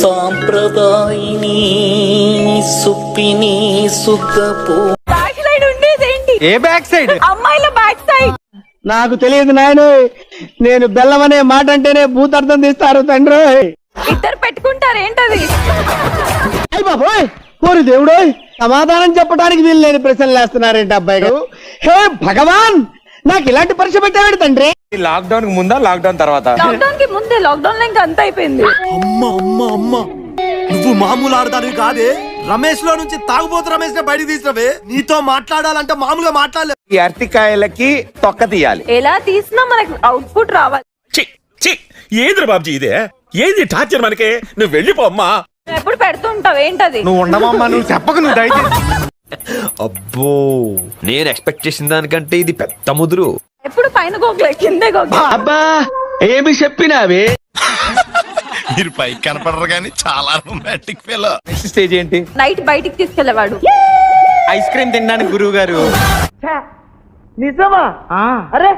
సాంప్రదాయిని సుప్పిని సుద్దపో back side ఉండేదేంటి? ఏ back side? అమ్మాయిల back side. నాకు తెలియదు నాయన. నేను బెల్లం అనే మాట అంటేనే భూతార్థం తీస్తారు తండ్రి. ఇద్దరు పెట్టుకుంటారు ఏంటది? అయ్య బాబోయ్, ఓరి దేవుడు, సమాధానం చెప్పడానికి వీలు లేని ప్రశ్నలు వేస్తున్నారేంటి అబ్బాయి గారు? హే భగవాన్, నాకు ఇలాంటి పరీక్ష పెట్టాడు తండ్రి. లాక్డౌన్ కి ముందా లాక్డౌన్ తర్వాత? లాక్డౌన్ కి ముందే. లాక్డౌన్ లో ఇంకా అంత అయిపోయింది. అమ్మ నువ్వు మామూలు ఆడదానివి కాదే. రమేష్ లో నుంచి తాగుబోతు రమేష్ నే బయట తీసినవే. నీతో మాట్లాడాలంటే మామూలుగా మాట్లాడలే. ఈ అరటికాయలకి తొక్క తీయాలి. ఎలా తీసినా మనకు అవుట్పుట్ రావాలి. ఏంద్ర బాబ్జీ ఇదే? ఏంది టార్చర్ మనకే? నువ్వు వెళ్ళిపో అమ్మా. ఎప్పుడు పెడుతుంటావు ఏంటది? నువ్వు ఉండమమ్మా, నువ్వు చెప్పకు, నువ్వు దయచేసి. అబ్బో, నేను ఎక్స్పెక్ట్ చేసిన దానికంటే ఇది పెద్ద ముదురు. ఎప్పుడు పైన గోకులే కిందే గోకులే. అబ్బా, ఏమి చెప్పినావే? మీరు పైకి కనపడరు కానీ చాలా రొమాంటిక్ ఫెలో. నెక్స్ట్ స్టేజ్ ఏంటి? నైట్ బయటికి తీసుకెళ్లేవాడు. ఐస్ క్రీమ్ తినడానికి గురువు గారు. నిజమా? అరే,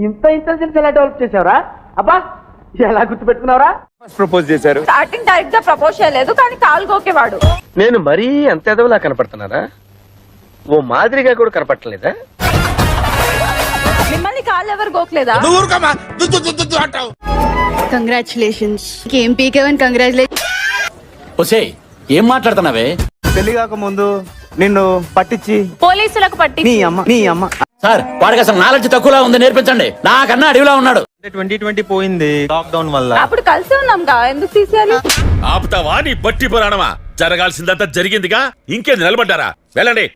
ఇంత ఇంటెలిజెన్స్ ఎలా డెవలప్ చేసావురా? అబ్బా, ఎలా గుర్తుపెట్టుకున్నావురా? ప్రపోజ్ చేశారు. స్టార్టింగ్ డైరెక్ట్ గా ప్రపోజ్ చేయలేదు, కానీ కాలు గోకేవాడు. నేను మరీ అంత ఎదవలా కనపడుతున్నారా? ఓ మాదిరిగా కూడా కనపడలేదా? మిమ్మల్ని కాళ్ళు ఎవరు గోకలేదా? కంగ్రాచులేషన్స్. ఏం పీకేవన్ కంగ్రాచులేషన్. ఒసేయ్, ఏం మాట్లాడుతున్నావే? పెళ్లి కాక ముందు నిన్ను పట్టించి పోలీసులకు పట్టి నీ అమ్మ సార్, వాడికి అసలు నాలెడ్జ్ తక్కువలా ఉంది, నేర్పించండి. నాకన్నా అడవిలా ఉన్నాడు. 2020 పోయింది లాక్డౌన్ వల్ల. అప్పుడు కలిసి ఉన్నాం కా, ఎందుకు తీసేయాలి? ఆపుతావా నీ బట్టి పురాణమా? జరగాల్సిందంతా జరిగిందిగా, ఇంకేంది నిలబడ్డారా? వెళ్ళండి.